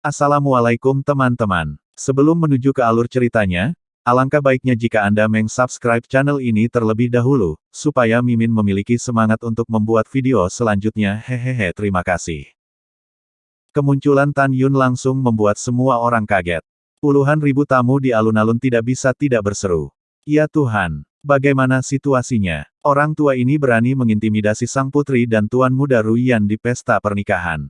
Assalamualaikum teman-teman. Sebelum menuju ke alur ceritanya, alangkah baiknya jika Anda meng-subscribe channel ini terlebih dahulu, supaya Mimin memiliki semangat untuk membuat video selanjutnya. Hehehe, terima kasih. Kemunculan Tan Yun langsung membuat semua orang kaget. Puluhan ribu tamu di alun-alun tidak bisa tidak berseru. Ya Tuhan, bagaimana situasinya? Orang tua ini berani mengintimidasi sang putri dan tuan muda Ruyan di pesta pernikahan.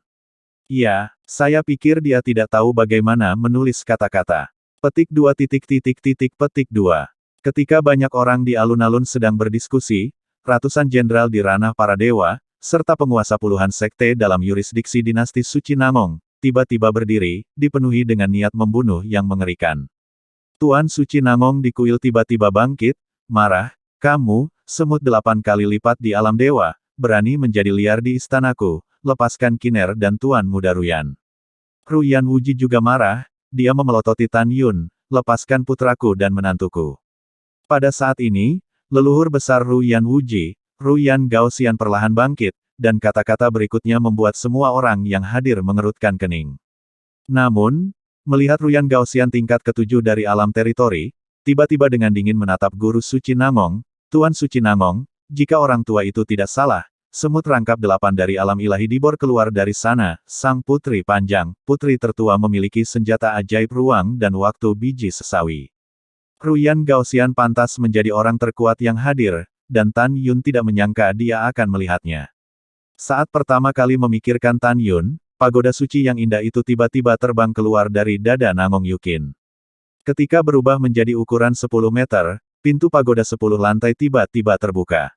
Ya, saya pikir dia tidak tahu bagaimana menulis kata-kata. Petik 2 petik 2. Ketika banyak orang di alun-alun sedang berdiskusi, ratusan jenderal di ranah para dewa, serta penguasa puluhan sekte dalam yurisdiksi dinasti Suci Namong, tiba-tiba berdiri, dipenuhi dengan niat membunuh yang mengerikan. Tuan Suci Namong di kuil tiba-tiba bangkit, marah, kamu, semut 8 kali lipat di alam dewa, berani menjadi liar di istanaku. Lepaskan Kiner dan Tuan Muda Ruyan. Ruyan Wuji juga marah, dia memelototi Tan Yun, lepaskan putraku dan menantuku. Pada saat ini, leluhur besar Ruyan Wuji, Ruyan Gaoxian perlahan bangkit, dan kata-kata berikutnya membuat semua orang yang hadir mengerutkan kening. Namun, melihat Ruyan Gaoxian tingkat ketujuh dari alam teritori, tiba-tiba dengan dingin menatap guru Suci Namong, Tuan Suci Namong, jika orang tua itu tidak salah, semut rangkap 8 dari alam ilahi dibor keluar dari sana, sang putri panjang, putri tertua memiliki senjata ajaib ruang dan waktu biji sesawi. Ruyan Gaoxian pantas menjadi orang terkuat yang hadir, dan Tan Yun tidak menyangka dia akan melihatnya. Saat pertama kali memikirkan Tan Yun, pagoda suci yang indah itu tiba-tiba terbang keluar dari dada Namong Yukin. Ketika berubah menjadi ukuran 10 meter, pintu pagoda 10 lantai tiba-tiba terbuka.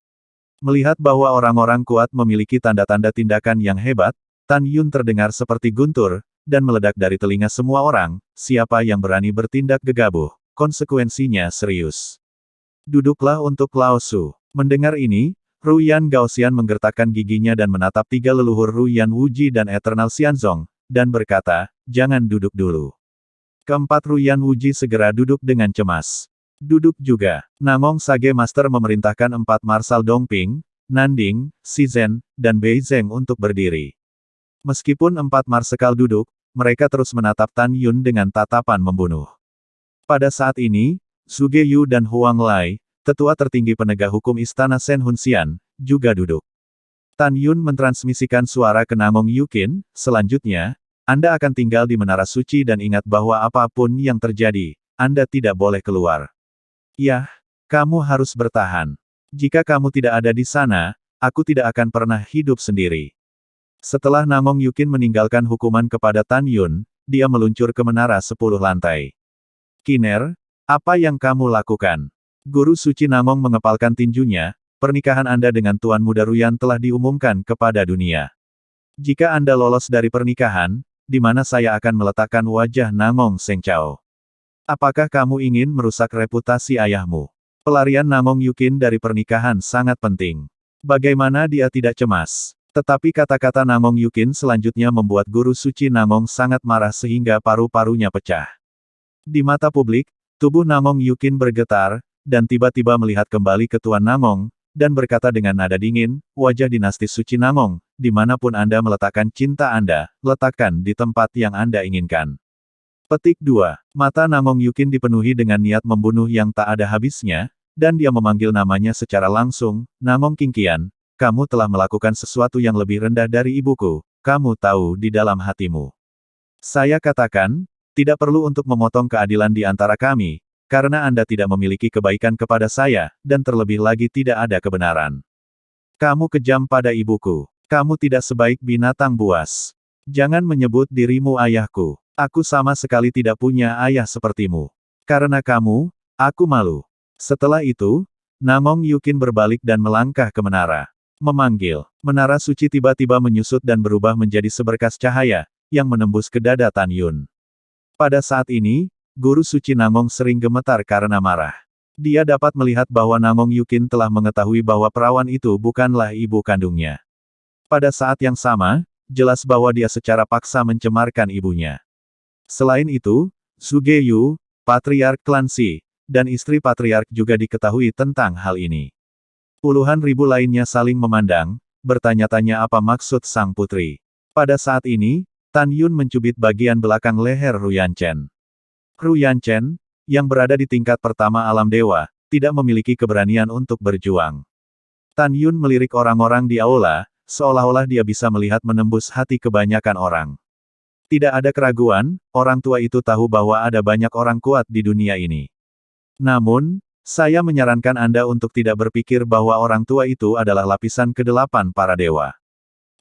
Melihat bahwa orang-orang kuat memiliki tanda-tanda tindakan yang hebat, Tan Yun terdengar seperti guntur, dan meledak dari telinga semua orang, siapa yang berani bertindak gegabah, konsekuensinya serius. Duduklah untuk Lao Su. Mendengar ini, Ruyan Gaoxian menggertakkan giginya dan menatap 3 leluhur Ruyan Wuji dan Eternal Xianzong, dan berkata, jangan duduk dulu. Keempat Ruyan Wuji segera duduk dengan cemas. Duduk juga. Namong Sage Master memerintahkan 4 Marsal Dongping, Nanding, Shizhen, dan Beizeng untuk berdiri. Meskipun 4 Marsekal duduk, mereka terus menatap Tan Yun dengan tatapan membunuh. Pada saat ini, Zhuge Yu dan Huang Lai, tetua tertinggi penegak hukum istana Shen Hunxian, juga duduk. Tan Yun mentransmisikan suara ke Namong Yukin, selanjutnya, Anda akan tinggal di Menara Suci dan ingat bahwa apapun yang terjadi, Anda tidak boleh keluar. Yah, kamu harus bertahan. Jika kamu tidak ada di sana, aku tidak akan pernah hidup sendiri. Setelah Namong Yukin meninggalkan hukuman kepada Tan Yun, dia meluncur ke menara 10 lantai. Kiner, apa yang kamu lakukan? Guru Suci Namong mengepalkan tinjunya, pernikahan Anda dengan Tuan Muda Ruyan telah diumumkan kepada dunia. Jika Anda lolos dari pernikahan, di mana saya akan meletakkan wajah Namong Sengchao? Apakah kamu ingin merusak reputasi ayahmu? Pelarian Namong Yukin dari pernikahan sangat penting. Bagaimana dia tidak cemas? Tetapi kata-kata Namong Yukin selanjutnya membuat Guru Suci Namong sangat marah sehingga paru-parunya pecah. Di mata publik, tubuh Namong Yukin bergetar, dan tiba-tiba melihat kembali ke Tuan Namong, dan berkata dengan nada dingin, wajah dinasti Suci Namong, dimanapun Anda meletakkan cinta Anda, letakkan di tempat yang Anda inginkan. Petik 2. Mata Namong Yukin dipenuhi dengan niat membunuh yang tak ada habisnya, dan dia memanggil namanya secara langsung, Namong Qingqian, kamu telah melakukan sesuatu yang lebih rendah dari ibuku, kamu tahu di dalam hatimu. Saya katakan, tidak perlu untuk memotong keadilan di antara kami, karena Anda tidak memiliki kebaikan kepada saya, dan terlebih lagi tidak ada kebenaran. Kamu kejam pada ibuku. Kamu tidak sebaik binatang buas. Jangan menyebut dirimu ayahku. Aku sama sekali tidak punya ayah sepertimu. Karena kamu, aku malu. Setelah itu, Namong Yukin berbalik dan melangkah ke menara. Memanggil. Menara suci tiba-tiba menyusut dan berubah menjadi seberkas cahaya, yang menembus ke dada Tan Yun. Pada saat ini, Guru Suci Namong sering gemetar karena marah. Dia dapat melihat bahwa Namong Yukin telah mengetahui bahwa perawan itu bukanlah ibu kandungnya. Pada saat yang sama, jelas bahwa dia secara paksa mencemarkan ibunya. Selain itu, Zhuge Yu, Patriark Klan Xi, dan istri Patriark juga diketahui tentang hal ini. Puluhan ribu lainnya saling memandang, bertanya-tanya apa maksud sang putri. Pada saat ini, Tan Yun mencubit bagian belakang leher Ruyan Chen. Ruyan Chen, yang berada di tingkat pertama alam dewa, tidak memiliki keberanian untuk berjuang. Tan Yun melirik orang-orang di aula, seolah-olah dia bisa melihat menembus hati kebanyakan orang. Tidak ada keraguan, orang tua itu tahu bahwa ada banyak orang kuat di dunia ini. Namun, saya menyarankan Anda untuk tidak berpikir bahwa orang tua itu adalah lapisan ke-8 para dewa.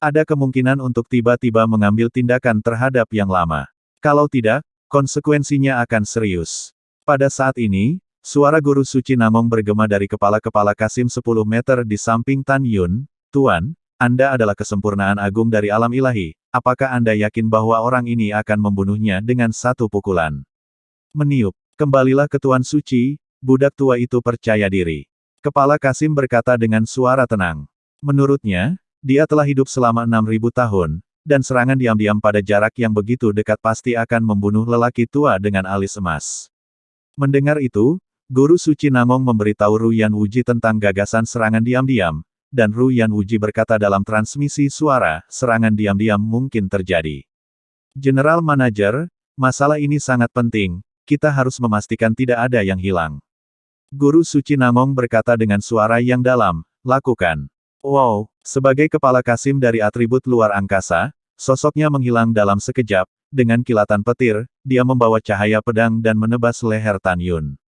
Ada kemungkinan untuk tiba-tiba mengambil tindakan terhadap yang lama. Kalau tidak, konsekuensinya akan serius. Pada saat ini, suara guru suci Namong bergema dari kepala-kepala Kasim 10 meter di samping Tan Yun. Tuan, Anda adalah kesempurnaan agung dari alam ilahi, apakah Anda yakin bahwa orang ini akan membunuhnya dengan satu pukulan? Meniup, kembalilah ke Tuan Suci, budak tua itu percaya diri. Kepala Kasim berkata dengan suara tenang. Menurutnya, dia telah hidup selama 6.000 tahun, dan serangan diam-diam pada jarak yang begitu dekat pasti akan membunuh lelaki tua dengan alis emas. Mendengar itu, Guru Suci Namong memberitahu Ruyan Wuji tentang gagasan serangan diam-diam, dan Ruyan Wuji berkata dalam transmisi suara, serangan diam-diam mungkin terjadi. General Manager, masalah ini sangat penting, kita harus memastikan tidak ada yang hilang. Guru Suci Namong berkata dengan suara yang dalam, lakukan. Wow, sebagai kepala Kasim dari atribut luar angkasa, sosoknya menghilang dalam sekejap, dengan kilatan petir, dia membawa cahaya pedang dan menebas leher Tan Yun.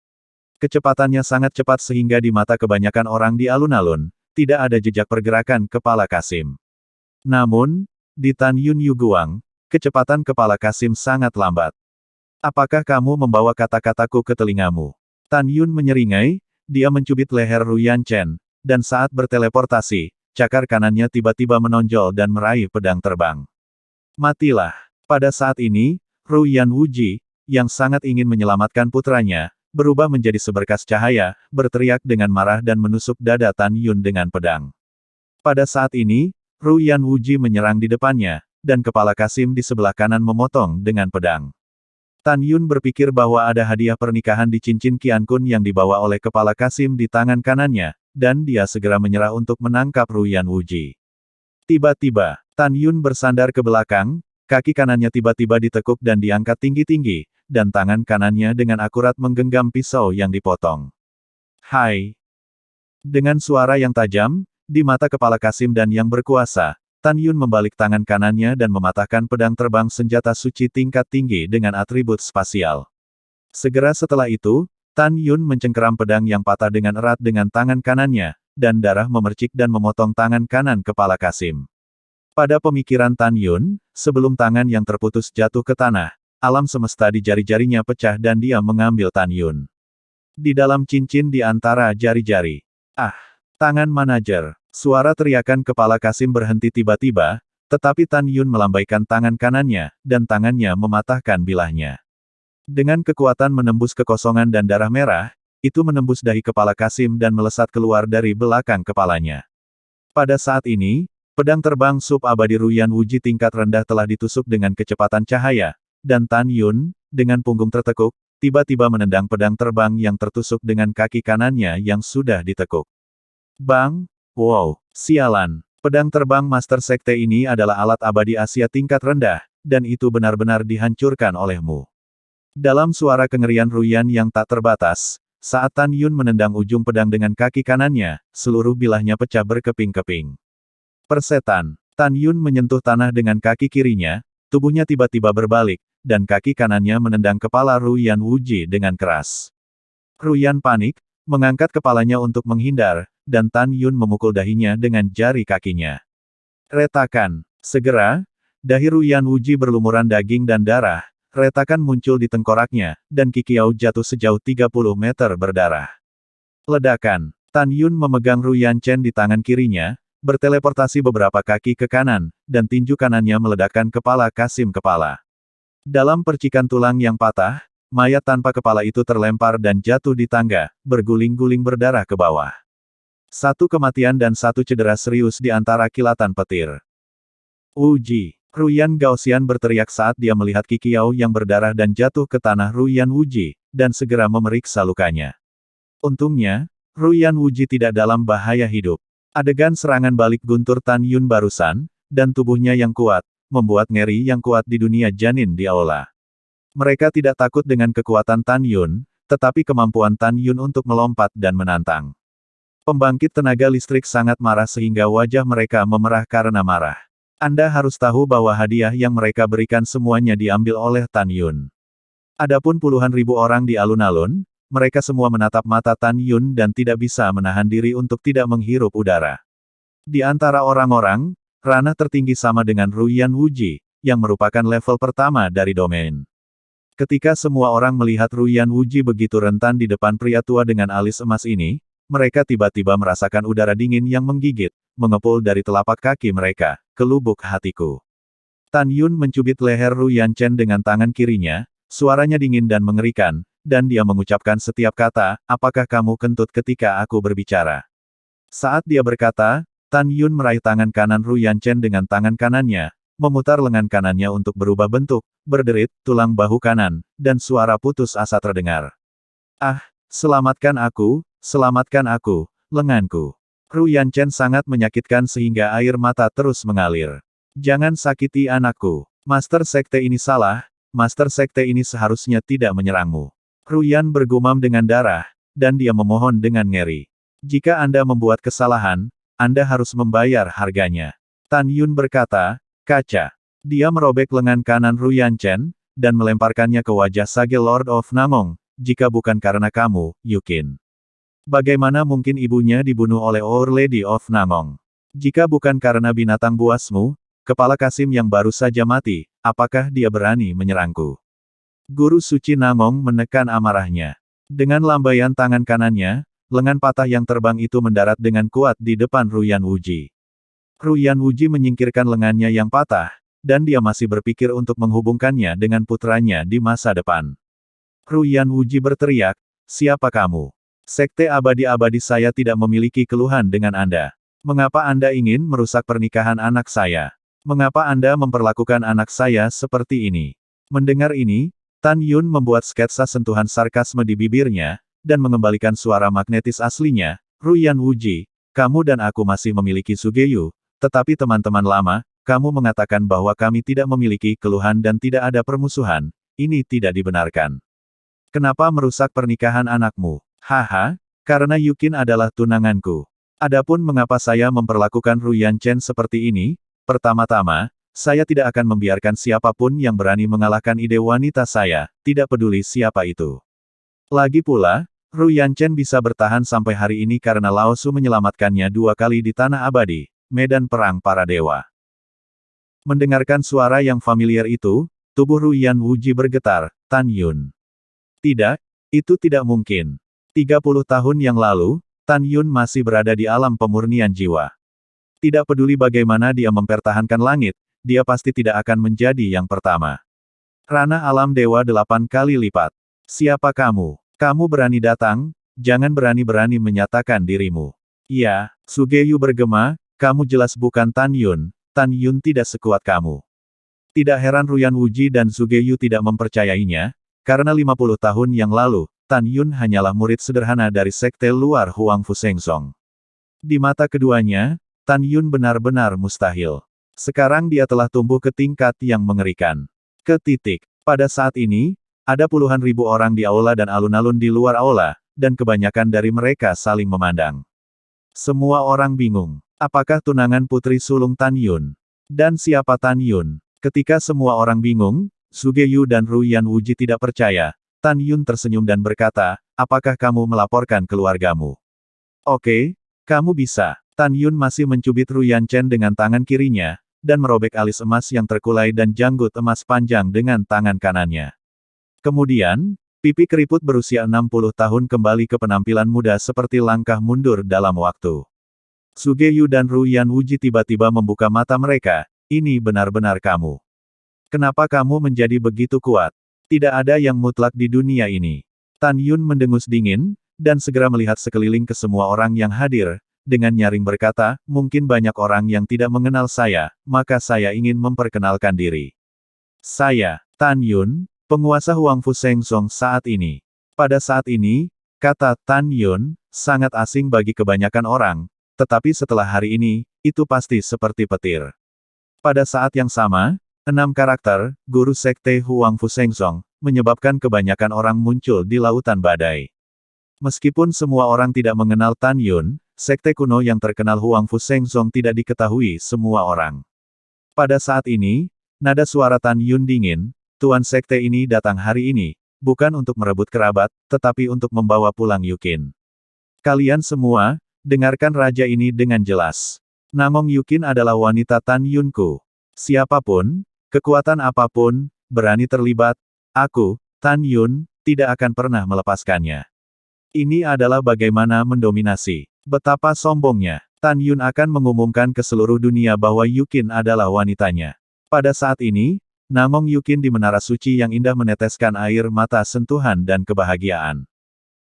Kecepatannya sangat cepat sehingga di mata kebanyakan orang di alun-alun, tidak ada jejak pergerakan kepala Kasim. Namun, di Tan Yun Yuguang, kecepatan kepala Kasim sangat lambat. Apakah kamu membawa kata-kataku ke telingamu? Tan Yun menyeringai, dia mencubit leher Ruyan Chen, dan saat berteleportasi, cakar kanannya tiba-tiba menonjol dan meraih pedang terbang. Matilah. Pada saat ini, Ruyan Wuji, yang sangat ingin menyelamatkan putranya, berubah menjadi seberkas cahaya, berteriak dengan marah dan menusuk dada Tan Yun dengan pedang. Pada saat ini, Ruyan Wuji menyerang di depannya, dan kepala Kasim di sebelah kanan memotong dengan pedang. Tan Yun berpikir bahwa ada hadiah pernikahan di cincin Qian Kun yang dibawa oleh kepala Kasim di tangan kanannya, dan dia segera menyerah untuk menangkap Ruyan Wuji. Tiba-tiba, Tan Yun bersandar ke belakang, kaki kanannya tiba-tiba ditekuk dan diangkat tinggi-tinggi, dan tangan kanannya dengan akurat menggenggam pisau yang dipotong. Hai! Dengan suara yang tajam, di mata kepala Kasim dan yang berkuasa, Tan Yun membalik tangan kanannya dan mematahkan pedang terbang senjata suci tingkat tinggi dengan atribut spasial. Segera setelah itu, Tan Yun mencengkeram pedang yang patah dengan erat dengan tangan kanannya, dan darah memercik dan memotong tangan kanan kepala Kasim. Pada pemikiran Tan Yun, sebelum tangan yang terputus jatuh ke tanah, alam semesta di jari-jarinya pecah dan dia mengambil Tan Yun. Di dalam cincin di antara jari-jari. Ah! Tangan manajer. Suara teriakan kepala Kasim berhenti tiba-tiba, tetapi Tan Yun melambaikan tangan kanannya, dan tangannya mematahkan bilahnya. Dengan kekuatan menembus kekosongan dan darah merah, itu menembus dahi kepala Kasim dan melesat keluar dari belakang kepalanya. Pada saat ini, pedang terbang sub-abadi Ruyan Wuji tingkat rendah telah ditusuk dengan kecepatan cahaya, dan Tan Yun, dengan punggung tertekuk, tiba-tiba menendang pedang terbang yang tertusuk dengan kaki kanannya yang sudah ditekuk. Bang! Wow! Sialan! Pedang terbang Master Sekte ini adalah alat abadi Asia tingkat rendah, dan itu benar-benar dihancurkan olehmu. Dalam suara kengerian Ruyan yang tak terbatas, saat Tan Yun menendang ujung pedang dengan kaki kanannya, seluruh bilahnya pecah berkeping-keping. Persetan! Tan Yun menyentuh tanah dengan kaki kirinya, tubuhnya tiba-tiba berbalik, dan kaki kanannya menendang kepala Ruyan Wuji dengan keras. Ruyan panik, mengangkat kepalanya untuk menghindar, dan Tan Yun memukul dahinya dengan jari kakinya. Retakan! Segera, dahi Ruyan Wuji berlumuran daging dan darah, retakan muncul di tengkoraknya, dan Qiqiao jatuh sejauh 30 meter berdarah. Ledakan! Tan Yun memegang Ruyan Chen di tangan kirinya, berteleportasi beberapa kaki ke kanan, dan tinju kanannya meledakkan kepala Kasim kepala. Dalam percikan tulang yang patah, mayat tanpa kepala itu terlempar dan jatuh di tangga, berguling-guling berdarah ke bawah. Satu kematian dan satu cedera serius di antara kilatan petir. Wuji! Ruyan Gaoxian berteriak saat dia melihat Qiqiao yang berdarah dan jatuh ke tanah Ruyan Wuji, dan segera memeriksa lukanya. Untungnya, Ruyan Wuji tidak dalam bahaya hidup. Adegan serangan balik guntur Tan Yun barusan, dan tubuhnya yang kuat, membuat ngeri yang kuat di dunia janin di aula. Mereka tidak takut dengan kekuatan Tan Yun, tetapi kemampuan Tan Yun untuk melompat dan menantang. Pembangkit tenaga listrik sangat marah sehingga wajah mereka memerah karena marah. Anda harus tahu bahwa hadiah yang mereka berikan semuanya diambil oleh Tan Yun. Adapun puluhan ribu orang di alun-alun, mereka semua menatap mata Tan Yun dan tidak bisa menahan diri untuk tidak menghirup udara. Di antara orang-orang, ranah tertinggi sama dengan Ruyan Wuji, yang merupakan level pertama dari domain. Ketika semua orang melihat Ruyan Wuji begitu rentan di depan pria tua dengan alis emas ini, mereka tiba-tiba merasakan udara dingin yang menggigit, mengepul dari telapak kaki mereka, ke lubuk hatiku. Tan Yun mencubit leher Ruyan Chen dengan tangan kirinya, suaranya dingin dan mengerikan, dan dia mengucapkan setiap kata, apakah kamu kentut ketika aku berbicara? Saat dia berkata, Tan Yun meraih tangan kanan Ruyan Chen dengan tangan kanannya, memutar lengan kanannya untuk berubah bentuk, berderit, tulang bahu kanan, dan suara putus asa terdengar. Ah, selamatkan aku, lenganku. Ruyan Chen sangat menyakitkan sehingga air mata terus mengalir. Jangan sakiti anakku. Master Sekte ini salah, Master Sekte ini seharusnya tidak menyerangmu. Ruyan bergumam dengan darah, dan dia memohon dengan ngeri. Jika Anda membuat kesalahan, Anda harus membayar harganya. Tan Yun berkata, kaca. Dia merobek lengan kanan Ruyan Chen, dan melemparkannya ke wajah Sage Lord of Namong, jika bukan karena kamu, Yukin. Bagaimana mungkin ibunya dibunuh oleh Our Lady of Namong? Jika bukan karena binatang buasmu, kepala Kasim yang baru saja mati, apakah dia berani menyerangku? Guru suci Namong menekan amarahnya. Dengan lambaian tangan kanannya, lengan patah yang terbang itu mendarat dengan kuat di depan Ruyan Wuji. Ruyan Wuji menyingkirkan lengannya yang patah, dan dia masih berpikir untuk menghubungkannya dengan putranya di masa depan. Ruyan Wuji berteriak, siapa kamu? Sekte abadi-abadi saya tidak memiliki keluhan dengan Anda. Mengapa Anda ingin merusak pernikahan anak saya? Mengapa Anda memperlakukan anak saya seperti ini? Mendengar ini, Tan Yun membuat sketsa sentuhan sarkasme di bibirnya, dan mengembalikan suara magnetis aslinya, Ruyan Wuji, kamu dan aku masih memiliki Sugeyu, tetapi teman-teman lama, kamu mengatakan bahwa kami tidak memiliki keluhan dan tidak ada permusuhan, ini tidak dibenarkan. Kenapa merusak pernikahan anakmu? Haha, karena Yukin adalah tunanganku. Adapun mengapa saya memperlakukan Ruyan Chen seperti ini, pertama-tama, saya tidak akan membiarkan siapapun yang berani mengalahkan ide wanita saya, tidak peduli siapa itu. Lagi pula, Ruyan Chen bisa bertahan sampai hari ini karena Lao Su menyelamatkannya 2 kali di Tanah Abadi, medan perang para dewa. Mendengarkan suara yang familiar itu, tubuh Ruyan Wuji bergetar, Tan Yun. Tidak, itu tidak mungkin. 30 tahun yang lalu, Tan Yun masih berada di alam pemurnian jiwa. Tidak peduli bagaimana dia mempertahankan langit, dia pasti tidak akan menjadi yang pertama. Ranah alam dewa 8 kali lipat. Siapa kamu? Kamu berani datang, jangan berani-berani menyatakan dirimu. Ya, Sugeyu bergema, kamu jelas bukan Tan Yun tidak sekuat kamu. Tidak heran Ruyan Wuji dan Sugeyu tidak mempercayainya, karena 50 tahun yang lalu, Tan Yun hanyalah murid sederhana dari sekte luar Huang Fu Sengsong. Di mata keduanya, Tan Yun benar-benar mustahil. Sekarang dia telah tumbuh ke tingkat yang mengerikan. Pada saat ini, ada puluhan ribu orang di aula dan alun-alun di luar aula, dan kebanyakan dari mereka saling memandang. Semua orang bingung. Apakah tunangan putri sulung Tan Yun? Dan siapa Tan Yun? Ketika semua orang bingung, Sugeyu dan Ruyan Wuji tidak percaya. Tan Yun tersenyum dan berkata, apakah kamu melaporkan keluargamu? Oke, kamu bisa. Tan Yun masih mencubit Ruyan Chen dengan tangan kirinya, dan merobek alis emas yang terkulai dan janggut emas panjang dengan tangan kanannya. Kemudian, pipi keriput berusia 60 tahun kembali ke penampilan muda seperti langkah mundur dalam waktu. Sugeyu dan Ruyan Wuji tiba-tiba membuka mata mereka, ini benar-benar kamu. Kenapa kamu menjadi begitu kuat? Tidak ada yang mutlak di dunia ini. Tan Yun mendengus dingin, dan segera melihat sekeliling ke semua orang yang hadir, dengan nyaring berkata, mungkin banyak orang yang tidak mengenal saya, maka saya ingin memperkenalkan diri. Saya, Tan Yun, penguasa Huang Fu Sengsong saat ini. Pada saat ini, kata Tan Yun, sangat asing bagi kebanyakan orang, tetapi setelah hari ini, itu pasti seperti petir. Pada saat yang sama, 6 karakter, Guru Sekte Huang Fu Shengzong, menyebabkan kebanyakan orang muncul di lautan badai. Meskipun semua orang tidak mengenal Tan Yun, sekte kuno yang terkenal Huang Fu Shengzong tidak diketahui semua orang. Pada saat ini, nada suara Tan Yun dingin, Tuan sekte ini datang hari ini, bukan untuk merebut kerabat, tetapi untuk membawa pulang Yukin. Kalian semua, dengarkan raja ini dengan jelas. Namong Yukin adalah wanita Tan Yunku. Siapapun, kekuatan apapun, berani terlibat, aku, Tan Yun, tidak akan pernah melepaskannya. Ini adalah bagaimana mendominasi. Betapa sombongnya. Tan Yun akan mengumumkan ke seluruh dunia bahwa Yukin adalah wanitanya. Pada saat ini, Namong Yukin di menara suci yang indah meneteskan air mata sentuhan dan kebahagiaan.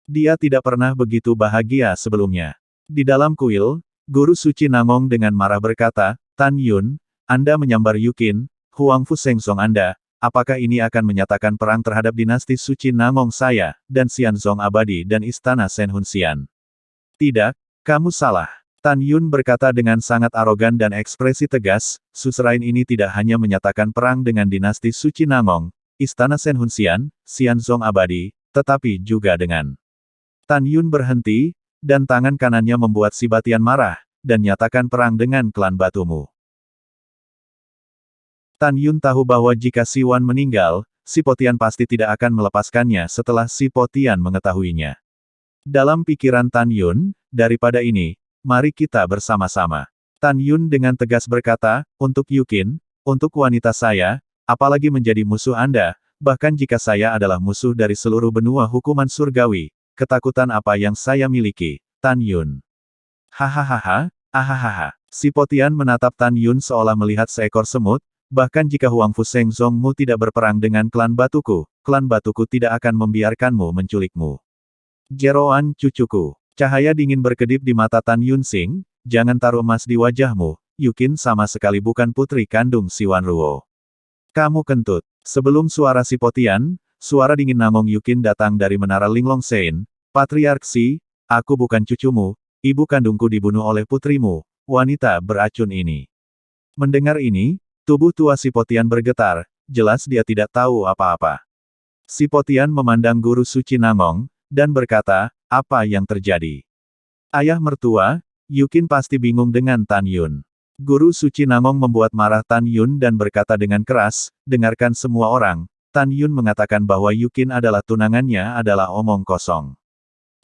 Dia tidak pernah begitu bahagia sebelumnya. Di dalam kuil, Guru Suci Namong dengan marah berkata, Tan Yun, Anda menyambar Yukin, Huang Fu Shengzong Anda, apakah ini akan menyatakan perang terhadap dinasti suci Namong saya, dan Xianzong Abadi dan Istana Shenhun Xian? Tidak, kamu salah. Tan Yun berkata dengan sangat arogan dan ekspresi tegas, susrain ini tidak hanya menyatakan perang dengan dinasti suci Namong, Istana Shenhun Xian, Xianzong Abadi, tetapi juga dengan. Tan Yun berhenti, dan tangan kanannya membuat si Batian marah, dan nyatakan perang dengan klan Batumu. Tan Yun tahu bahwa jika Si Wan meninggal, Si Potian pasti tidak akan melepaskannya setelah Si Potian mengetahuinya. Dalam pikiran Tan Yun, daripada ini, mari kita bersama-sama. Tan Yun dengan tegas berkata, untuk Yukin, untuk wanita saya, apalagi menjadi musuh Anda, bahkan jika saya adalah musuh dari seluruh benua hukuman surgawi, ketakutan apa yang saya miliki, Tan Yun. Hahaha, ahahaha. Si Potian menatap Tan Yun seolah melihat seekor semut, bahkan jika Huang Fu Shengzongmu tidak berperang dengan klan Batuku tidak akan membiarkanmu menculikmu. Jeroan cucuku. Cahaya dingin berkedip di mata Tan Yun Sing, jangan taruh emas di wajahmu, Yukin sama sekali bukan putri kandung Si Wan Ruo. Kamu kentut. Sebelum suara Si Potian, suara dingin Namong Yukin datang dari menara Linglong Sein, Patriark Si, aku bukan cucumu, ibu kandungku dibunuh oleh putrimu, wanita beracun ini. Mendengar ini, tubuh tua Si Potian bergetar, jelas dia tidak tahu apa-apa. Si Potian memandang Guru Suci Namong, dan berkata, apa yang terjadi? Ayah mertua, Yukin pasti bingung dengan Tan Yun. Guru Suci Namong membuat marah Tan Yun dan berkata dengan keras, dengarkan semua orang, Tan Yun mengatakan bahwa Yukin adalah tunangannya adalah omong kosong.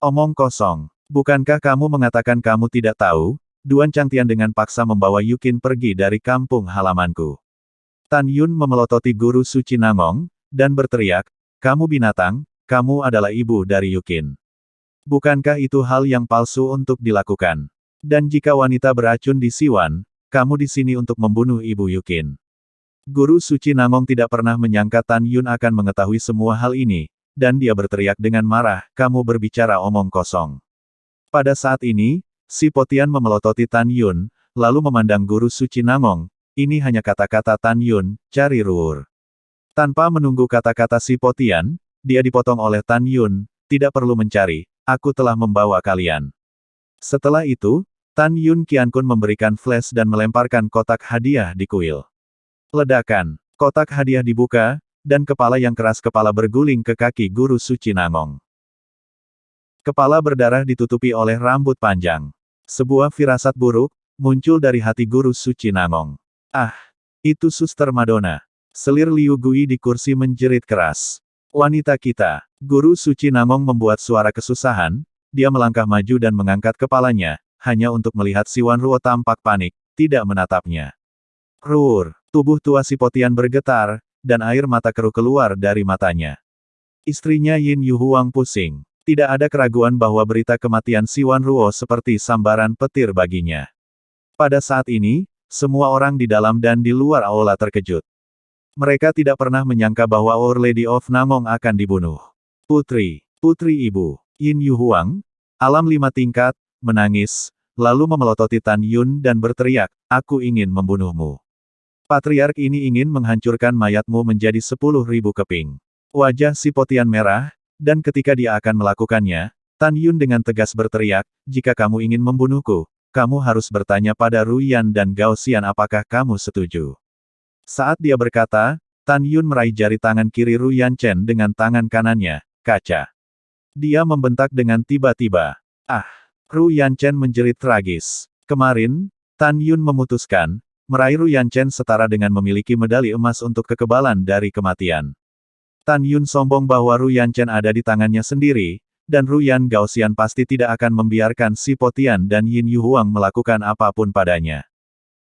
Omong kosong. Bukankah kamu mengatakan kamu tidak tahu? Duan Changtian dengan paksa membawa Yukin pergi dari kampung halamanku. Tan Yun memelototi Guru Suci Namong, dan berteriak, kamu binatang, kamu adalah ibu dari Yukin. Bukankah itu hal yang palsu untuk dilakukan? Dan jika wanita beracun di Si Wan, kamu di sini untuk membunuh ibu Yukin. Guru Suci Namong tidak pernah menyangka Tan Yun akan mengetahui semua hal ini, dan dia berteriak dengan marah, kamu berbicara omong kosong. Pada saat ini, Si Potian memelototi Tan Yun, lalu memandang Guru Suci Namong, ini hanya kata-kata Tan Yun, cari ruur. Tanpa menunggu kata-kata Si Potian, dia dipotong oleh Tan Yun, tidak perlu mencari, aku telah membawa kalian. Setelah itu, Tan Yun Qiankun memberikan flash dan melemparkan kotak hadiah di kuil. Ledakan. Kotak hadiah dibuka, dan kepala yang keras kepala berguling ke kaki Guru Suci Namong. Kepala berdarah ditutupi oleh rambut panjang. Sebuah firasat buruk, muncul dari hati Guru Suci Namong. Ah! Itu Suster Madonna. Selir Liu Gui di kursi menjerit keras. Wanita kita. Guru Suci Namong membuat suara kesusahan, dia melangkah maju dan mengangkat kepalanya, hanya untuk melihat Si Wan Ruo tampak panik, tidak menatapnya. Ruur. Tubuh tua Si Potian bergetar, dan air mata keruh keluar dari matanya. Istrinya Yin Yu Huang pusing. Tidak ada keraguan bahwa berita kematian Si Wan Ruo seperti sambaran petir baginya. Pada saat ini, semua orang di dalam dan di luar aula terkejut. Mereka tidak pernah menyangka bahwa Our Lady of Namong akan dibunuh. Putri ibu, Yin Yu Huang, alam 5 tingkat, menangis, lalu memelototi Tan Yun dan berteriak, aku ingin membunuhmu. Patriark ini ingin menghancurkan mayatmu menjadi 10.000 keping. Wajah Si Potian merah, dan ketika dia akan melakukannya, Tan Yun dengan tegas berteriak, jika kamu ingin membunuhku, kamu harus bertanya pada Ruyan dan Gao Xian apakah kamu setuju. Saat dia berkata, Tan Yun meraih jari tangan kiri Ru Yanchen dengan tangan kanannya, kaca. Dia membentak dengan tiba-tiba. Ah! Ru Yanchen menjerit tragis. Kemarin, Tan Yun memutuskan, meraih Ru Yanchen setara dengan memiliki medali emas untuk kekebalan dari kematian. Tan Yun sombong bahwa Ru Yanchen ada di tangannya sendiri, dan Ru Yan Gaoxian pasti tidak akan membiarkan Si Po Tian dan Yin Yu Huang melakukan apapun padanya.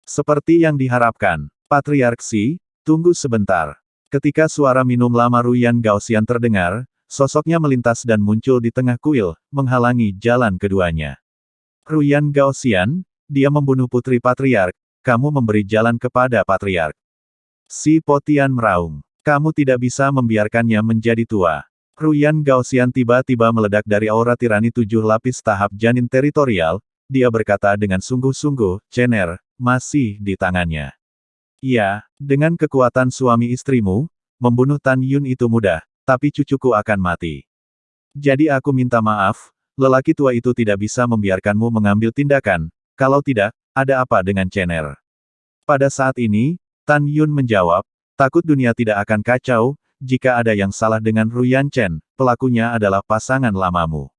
Seperti yang diharapkan, Patriark Si, tunggu sebentar. Ketika suara minum lama Ru Yan Gaoxian terdengar, sosoknya melintas dan muncul di tengah kuil, menghalangi jalan keduanya. Ru Yan Gaoxian, dia membunuh putri Patriark, kamu memberi jalan kepada Patriark. Si Po Tian meraung. Kamu tidak bisa membiarkannya menjadi tua. Ru Yan Gaoxian tiba-tiba meledak dari aura tirani 7 lapis tahap janin teritorial, dia berkata dengan sungguh-sungguh, Cener, masih di tangannya. Iya, dengan kekuatan suami istrimu, membunuh Tan Yun itu mudah, tapi cucuku akan mati. Jadi aku minta maaf, lelaki tua itu tidak bisa membiarkanmu mengambil tindakan, kalau tidak, ada apa dengan Cener? Pada saat ini, Tan Yun menjawab, takut dunia tidak akan kacau, jika ada yang salah dengan Ru Yanchen, pelakunya adalah pasangan lamamu.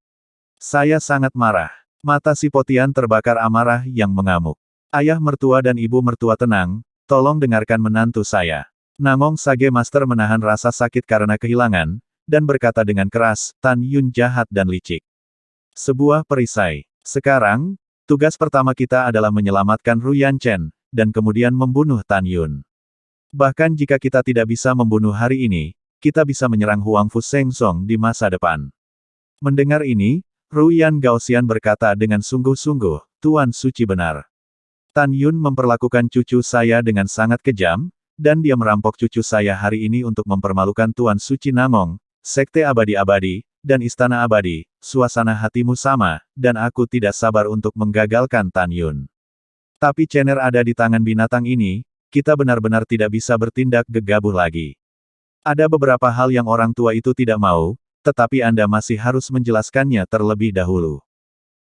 Saya sangat marah. Mata Si Po Tian terbakar amarah yang mengamuk. Ayah mertua dan ibu mertua tenang, tolong dengarkan menantu saya. Nangong Sage Master menahan rasa sakit karena kehilangan, dan berkata dengan keras, Tan Yun jahat dan licik. Sebuah perisai. Sekarang, tugas pertama kita adalah menyelamatkan Ru Yanchen, dan kemudian membunuh Tan Yun. Bahkan jika kita tidak bisa membunuh hari ini, kita bisa menyerang Huang Fu Seng Song di masa depan. Mendengar ini, Ru Yan Gaoxian berkata dengan sungguh-sungguh, Tuan Suci benar. Tan Yun memperlakukan cucu saya dengan sangat kejam, dan dia merampok cucu saya hari ini untuk mempermalukan Tuan Suci Nangong, Sekte Abadi-Abadi, dan Istana Abadi. Suasana hatimu sama, dan aku tidak sabar untuk menggagalkan Tan Yun. Tapi Cener ada di tangan binatang ini, kita benar-benar tidak bisa bertindak gegabah lagi. Ada beberapa hal yang orang tua itu tidak mau, tetapi Anda masih harus menjelaskannya terlebih dahulu.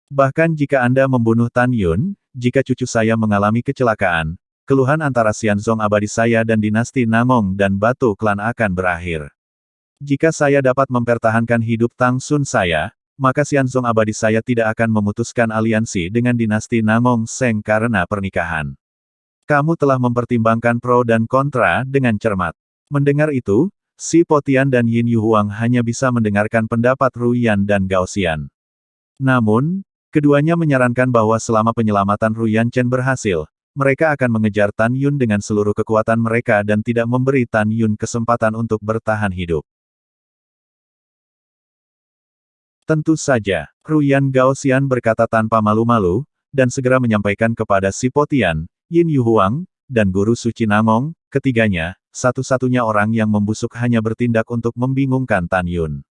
Bahkan jika Anda membunuh Tan Yun, jika cucu saya mengalami kecelakaan, keluhan antara Xianzong abadi saya dan dinasti Nangong dan Batu Klan akan berakhir. Jika saya dapat mempertahankan hidup Tang Sun saya, maka Xianzong abadi saya tidak akan memutuskan aliansi dengan dinasti Nangong Seng karena pernikahan. Kamu telah mempertimbangkan pro dan kontra dengan cermat. Mendengar itu, Si Po Tian dan Yin Yu Huang hanya bisa mendengarkan pendapat Ru Yan dan Gaoxian. Namun, keduanya menyarankan bahwa selama penyelamatan Ru Yanchen berhasil, mereka akan mengejar Tan Yun dengan seluruh kekuatan mereka dan tidak memberi Tan Yun kesempatan untuk bertahan hidup. Tentu saja, Ru Yan Gaoxian berkata tanpa malu-malu, dan segera menyampaikan kepada Si Po Tian, Yin Yu Huang, dan Guru Suci Nangong, ketiganya, satu-satunya orang yang membusuk hanya bertindak untuk membingungkan Tan Yun.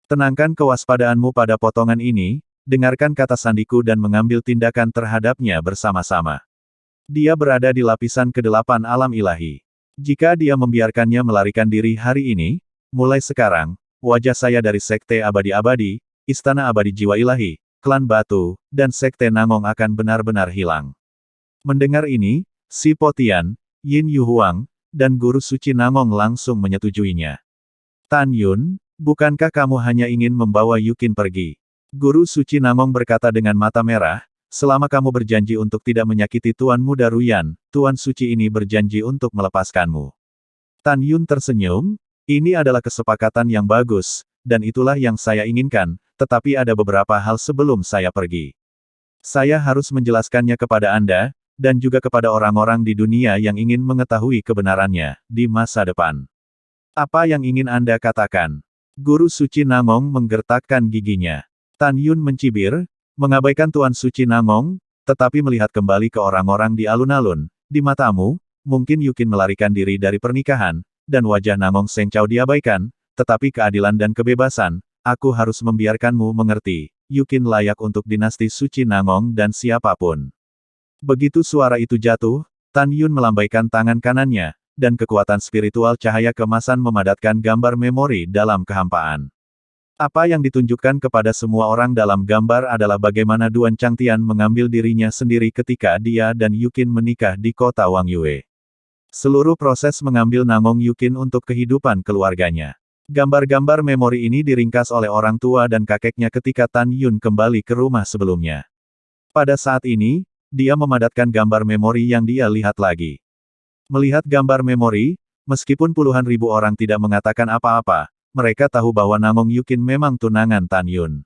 Tenangkan kewaspadaanmu pada potongan ini, dengarkan kata sandiku dan mengambil tindakan terhadapnya bersama-sama. Dia berada di lapisan ke-8 alam ilahi. Jika dia membiarkannya melarikan diri hari ini, mulai sekarang, wajah saya dari Sekte Abadi-Abadi, Istana Abadi Jiwa Ilahi, Klan Batu, dan Sekte Nangong akan benar-benar hilang. Mendengar ini, Si Po Tian, Yin Yu Huang, dan Guru Suci Nangong langsung menyetujuinya. Tan Yun, bukankah kamu hanya ingin membawa Yukin pergi? Guru Suci Nangong berkata dengan mata merah, selama kamu berjanji untuk tidak menyakiti Tuan Muda Ruyan, Tuan Suci ini berjanji untuk melepaskanmu. Tan Yun tersenyum, ini adalah kesepakatan yang bagus, dan itulah yang saya inginkan, tetapi ada beberapa hal sebelum saya pergi. Saya harus menjelaskannya kepada Anda, dan juga kepada orang-orang di dunia yang ingin mengetahui kebenarannya, di masa depan. Apa yang ingin Anda katakan? Guru Suci Nangong menggertakkan giginya. Tan Yun mencibir, mengabaikan Tuan Suci Nangong, tetapi melihat kembali ke orang-orang di alun-alun, di matamu, mungkin Yukin melarikan diri dari pernikahan, dan wajah Nangong Seng Chao diabaikan, tetapi keadilan dan kebebasan, aku harus membiarkanmu mengerti, Yukin layak untuk dinasti Suci Nangong dan siapapun. Begitu suara itu jatuh, Tan Yun melambaikan tangan kanannya, dan kekuatan spiritual cahaya kemasan memadatkan gambar memori dalam kehampaan. Apa yang ditunjukkan kepada semua orang dalam gambar adalah bagaimana Duan Changtian mengambil dirinya sendiri ketika dia dan Yukin menikah di kota Wang Yue. Seluruh proses mengambil Namong Yukin untuk kehidupan keluarganya. Gambar-gambar memori ini diringkas oleh orang tua dan kakeknya ketika Tan Yun kembali ke rumah sebelumnya. Pada saat ini, dia memadatkan gambar memori yang dia lihat lagi. Melihat gambar memori, meskipun puluhan ribu orang tidak mengatakan apa-apa, mereka tahu bahwa Namong Yukin memang tunangan Tan Yun.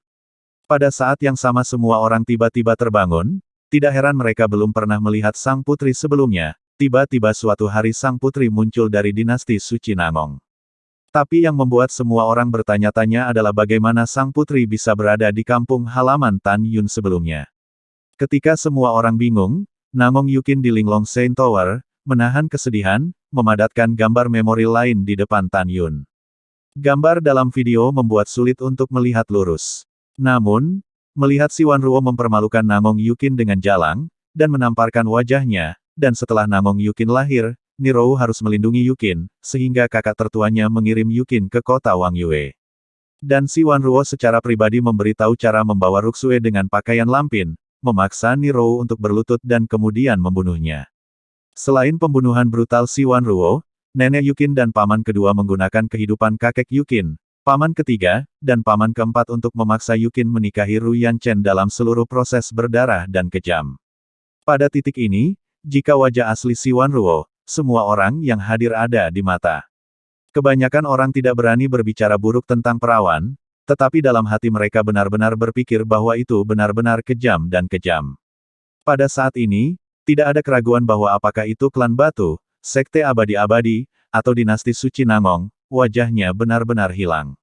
Pada saat yang sama semua orang tiba-tiba terbangun, tidak heran mereka belum pernah melihat sang putri sebelumnya. Tiba-tiba suatu hari sang putri muncul dari dinasti suci Namong. Tapi yang membuat semua orang bertanya-tanya adalah bagaimana sang putri bisa berada di kampung halaman Tan Yun sebelumnya. Ketika semua orang bingung, Namong Yukin di Linglong Saint Tower, menahan kesedihan, memadatkan gambar memori lain di depan Tan Yun. Gambar dalam video membuat sulit untuk melihat lurus. Namun, melihat si Wanruo mempermalukan Namong Yukin dengan jalang, dan menamparkan wajahnya, dan setelah Namong Yukin lahir, Nirou harus melindungi Yukin, sehingga kakak tertuanya mengirim Yukin ke kota Wang Yue. Dan si Wanruo secara pribadi memberitahu cara membawa Ruxue dengan pakaian lampin, memaksa Nirou untuk berlutut dan kemudian membunuhnya. Selain pembunuhan brutal si Wanruo, nenek Yukin dan paman kedua menggunakan kehidupan kakek Yukin, paman ketiga, dan paman keempat untuk memaksa Yukin menikahi Ru Yanchen dalam seluruh proses berdarah dan kejam. Pada titik ini, jika wajah asli si Wanruo, semua orang yang hadir ada di mata. Kebanyakan orang tidak berani berbicara buruk tentang perawan, tetapi dalam hati mereka benar-benar berpikir bahwa itu benar-benar kejam dan kejam. Pada saat ini, tidak ada keraguan bahwa apakah itu klan batu, sekte abadi-abadi, atau dinasti suci Namong, wajahnya benar-benar hilang.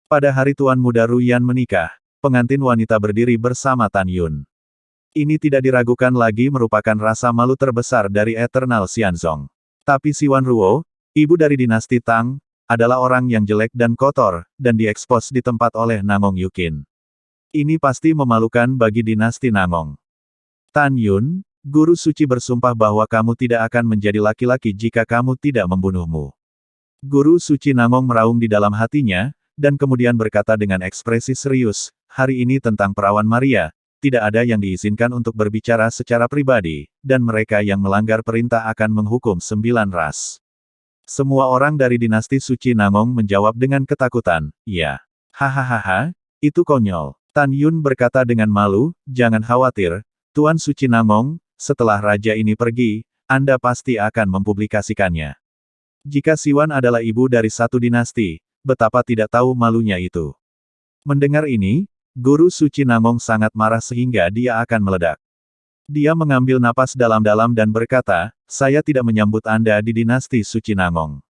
Pada hari Tuan Muda Ruyan menikah, pengantin wanita berdiri bersama Tan Yun. Ini tidak diragukan lagi merupakan rasa malu terbesar dari Eternal Xianzong. Tapi si Wanruo, ibu dari dinasti Tang, adalah orang yang jelek dan kotor, dan diekspos di tempat oleh Namong Yukin. Ini pasti memalukan bagi dinasti Namong. Tan Yun, guru suci bersumpah bahwa kamu tidak akan menjadi laki-laki jika kamu tidak membunuhmu. Guru suci Namong meraung di dalam hatinya, dan kemudian berkata dengan ekspresi serius, hari ini tentang perawan Maria, tidak ada yang diizinkan untuk berbicara secara pribadi, dan mereka yang melanggar perintah akan menghukum 9 ras. Semua orang dari dinasti suci Namong menjawab dengan ketakutan, ya. Hahaha, itu konyol. Tan Yun berkata dengan malu, jangan khawatir, Tuan Suci Namong, setelah raja ini pergi, Anda pasti akan mempublikasikannya. Jika Siwan adalah ibu dari satu dinasti, betapa tidak tahu malunya itu. Mendengar ini, Guru Suci Namong sangat marah sehingga dia akan meledak. Dia mengambil napas dalam-dalam dan berkata, saya tidak menyambut Anda di dinasti Suci Namong.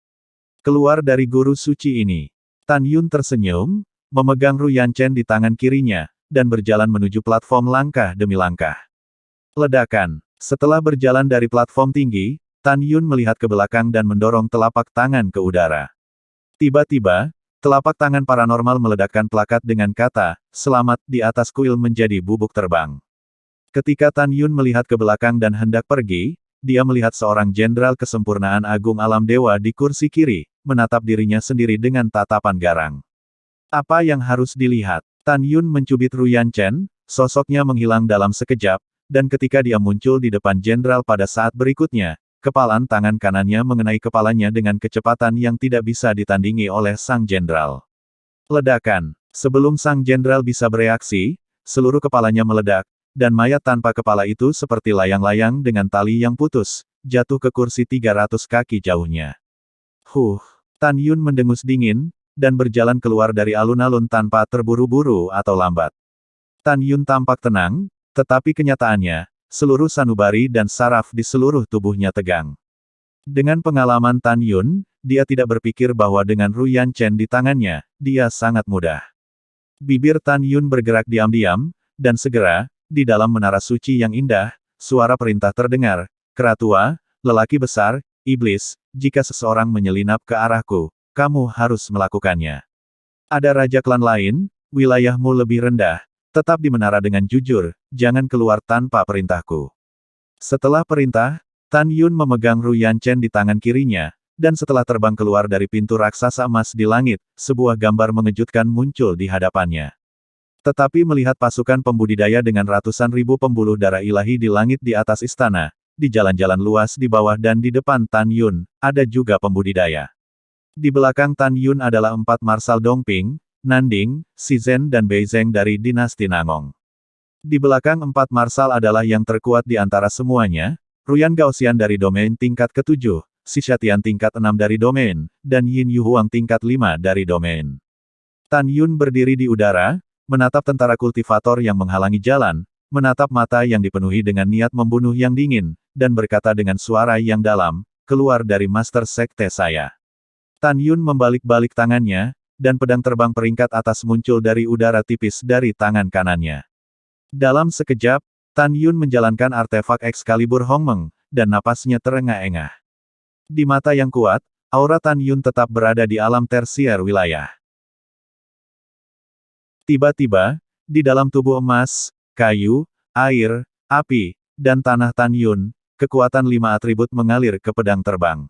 Keluar dari Guru Suci ini. Tan Yun tersenyum, memegang Ru Yanchen di tangan kirinya, dan berjalan menuju platform langkah demi langkah. Ledakan. Setelah berjalan dari platform tinggi, Tan Yun melihat ke belakang dan mendorong telapak tangan ke udara. Tiba-tiba, telapak tangan paranormal meledakkan plakat dengan kata, selamat, di atas kuil menjadi bubuk terbang. Ketika Tan Yun melihat ke belakang dan hendak pergi, dia melihat seorang jenderal kesempurnaan agung alam dewa di kursi kiri, menatap dirinya sendiri dengan tatapan garang. Apa yang harus dilihat? Tan Yun mencubit Ru Yanchen, sosoknya menghilang dalam sekejap, dan ketika dia muncul di depan jenderal pada saat berikutnya, kepalan tangan kanannya mengenai kepalanya dengan kecepatan yang tidak bisa ditandingi oleh sang jenderal. Ledakan. Sebelum sang jenderal bisa bereaksi, seluruh kepalanya meledak, dan mayat tanpa kepala itu seperti layang-layang dengan tali yang putus, jatuh ke kursi 300 kaki jauhnya. Tan Yun mendengus dingin, dan berjalan keluar dari alun-alun tanpa terburu-buru atau lambat. Tan Yun tampak tenang, tetapi kenyataannya, seluruh sanubari dan saraf di seluruh tubuhnya tegang. Dengan pengalaman Tan Yun, dia tidak berpikir bahwa dengan Ru Yanchen di tangannya, dia sangat mudah. Bibir Tan Yun bergerak diam-diam, dan segera, di dalam menara suci yang indah, suara perintah terdengar, Keratua, lelaki besar, iblis, jika seseorang menyelinap ke arahku, kamu harus melakukannya. Ada raja klan lain, wilayahmu lebih rendah, tetap di menara dengan jujur, jangan keluar tanpa perintahku. Setelah perintah, Tan Yun memegang Ru Yanchen di tangan kirinya, dan setelah terbang keluar dari pintu raksasa emas di langit, sebuah gambar mengejutkan muncul di hadapannya. Tetapi melihat pasukan pembudidaya dengan ratusan ribu pembuluh darah ilahi di langit di atas istana, di jalan-jalan luas di bawah dan di depan Tan Yun, ada juga pembudidaya. Di belakang Tan Yun adalah 4 Marsal Dongping, Nanding, Shizhen dan Beizeng dari dinasti Nangong. Di belakang 4 Marsal adalah yang terkuat di antara semuanya, Ruyan Gaoxian dari domain tingkat ke-7, Sishatian tingkat 6 dari domain, dan Yin Yuhuang tingkat 5 dari domain. Tan Yun berdiri di udara, menatap tentara kultivator yang menghalangi jalan, menatap mata yang dipenuhi dengan niat membunuh yang dingin, dan berkata dengan suara yang dalam, keluar dari Master Sekte saya. Tan Yun membalik-balik tangannya, dan pedang terbang peringkat atas muncul dari udara tipis dari tangan kanannya. Dalam sekejap, Tan Yun menjalankan artefak Excalibur Hongmeng, dan napasnya terengah-engah. Di mata yang kuat, aura Tan Yun tetap berada di alam tersier wilayah. Tiba-tiba, di dalam tubuh emas, kayu, air, api, dan tanah Tan Yun, kekuatan 5 atribut mengalir ke pedang terbang.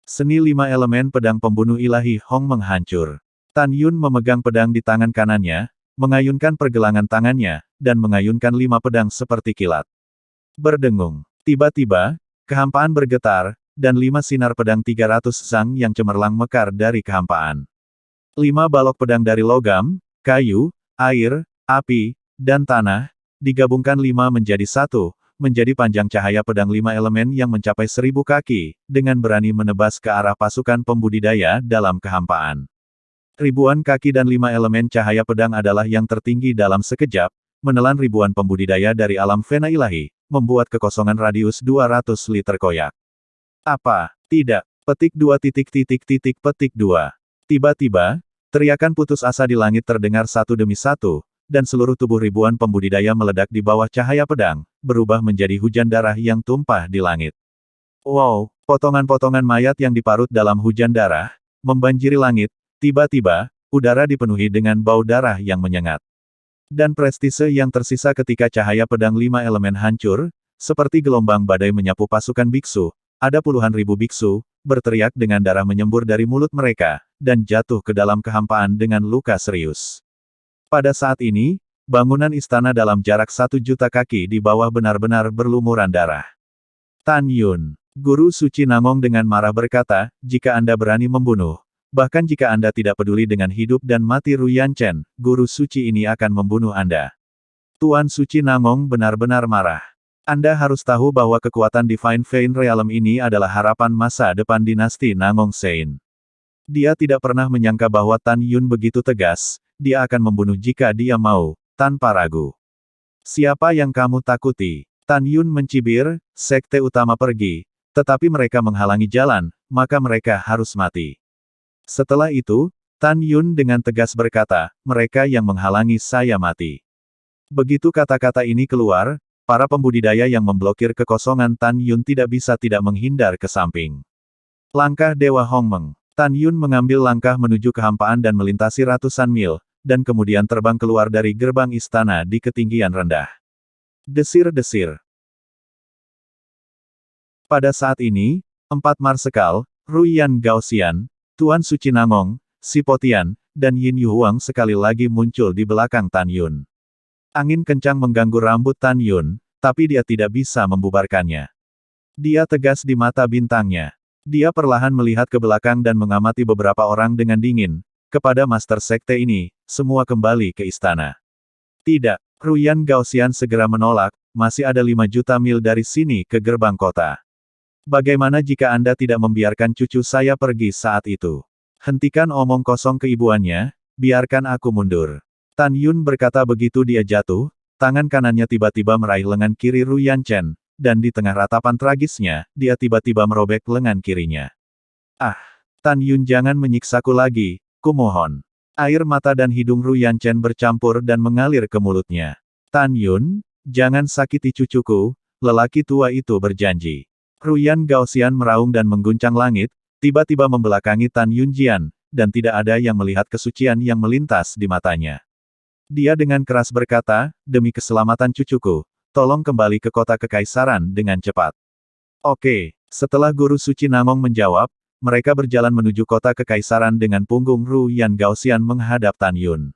Seni 5 elemen pedang pembunuh ilahi Hongmeng hancur. Tan Yun memegang pedang di tangan kanannya, mengayunkan pergelangan tangannya, dan mengayunkan 5 pedang seperti kilat. Berdengung. Tiba-tiba, kehampaan bergetar, dan 5 sinar pedang 300 zang yang cemerlang mekar dari kehampaan. 5 balok pedang dari logam, kayu, air, api, dan tanah, digabungkan 5 menjadi 1, menjadi panjang cahaya pedang 5 elemen yang mencapai 1000 kaki, dengan berani menebas ke arah pasukan pembudidaya dalam kehampaan. Ribuan kaki dan 5 elemen cahaya pedang adalah yang tertinggi dalam sekejap, menelan ribuan pembudidaya dari alam fena ilahi, membuat kekosongan radius 200 liter koyak. Apa? Tidak. Petik 2 petik 2. Tiba-tiba, teriakan putus asa di langit terdengar satu demi satu, dan seluruh tubuh ribuan pembudidaya meledak di bawah cahaya pedang, berubah menjadi hujan darah yang tumpah di langit. Wow, potongan-potongan mayat yang diparut dalam hujan darah, membanjiri langit, tiba-tiba, udara dipenuhi dengan bau darah yang menyengat. Dan prestise yang tersisa ketika cahaya pedang 5 elemen hancur, seperti gelombang badai menyapu pasukan biksu, ada puluhan ribu biksu, berteriak dengan darah menyembur dari mulut mereka, dan jatuh ke dalam kehampaan dengan luka serius. Pada saat ini, bangunan istana dalam jarak 1 juta kaki di bawah benar-benar berlumuran darah. Tan Yun, Guru Suci Nangong dengan marah berkata, jika Anda berani membunuh, bahkan jika Anda tidak peduli dengan hidup dan mati Ruyan Chen, Guru Suci ini akan membunuh Anda. Tuan Suci Nangong benar-benar marah. Anda harus tahu bahwa kekuatan Divine Vein Realm ini adalah harapan masa depan dinasti Nangong Sein. Dia tidak pernah menyangka bahwa Tan Yun begitu tegas, dia akan membunuh jika dia mau, tanpa ragu. Siapa yang kamu takuti? Tan Yun mencibir, sekte utama pergi, tetapi mereka menghalangi jalan, maka mereka harus mati. Setelah itu, Tan Yun dengan tegas berkata, mereka yang menghalangi saya mati. Begitu kata-kata ini keluar, para pembudidaya yang memblokir kekosongan Tan Yun tidak bisa tidak menghindar ke samping. Langkah Dewa Hongmeng. Tan Yun mengambil langkah menuju kehampaan dan melintasi ratusan mil, dan kemudian terbang keluar dari gerbang istana di ketinggian rendah. Desir-desir. Pada saat ini, 4 Marsekal, Ruyan Gaoxian, Tuan Suci Nangong, Sipotian, dan Yin Yuhuang sekali lagi muncul di belakang Tan Yun. Angin kencang mengganggu rambut Tan Yun, tapi dia tidak bisa membubarkannya. Dia tegas di mata bintangnya. Dia perlahan melihat ke belakang dan mengamati beberapa orang dengan dingin. Kepada Master Sekte ini, semua kembali ke istana. Tidak, Ruyan Gaoxian segera menolak, masih ada 5 juta mil dari sini ke gerbang kota. Bagaimana jika Anda tidak membiarkan cucu saya pergi saat itu? Hentikan omong kosong keibuannya, biarkan aku mundur. Tan Yun berkata begitu dia jatuh, tangan kanannya tiba-tiba meraih lengan kiri Ruyan Chen, dan di tengah ratapan tragisnya, dia tiba-tiba merobek lengan kirinya. Ah! Tan Yun jangan menyiksaku lagi, kumohon. Air mata dan hidung Ruyan Chen bercampur dan mengalir ke mulutnya. Tan Yun, jangan sakiti cucuku, lelaki tua itu berjanji. Ruyan Gaoxian meraung dan mengguncang langit, tiba-tiba membelakangi Tan Yun Jian, dan tidak ada yang melihat kesucian yang melintas di matanya. Dia dengan keras berkata, demi keselamatan cucuku, tolong kembali ke kota kekaisaran dengan cepat. Oke, setelah Guru Suci Nangong menjawab, mereka berjalan menuju kota kekaisaran dengan punggung Ruyan Gaoxian menghadap Tan Yun.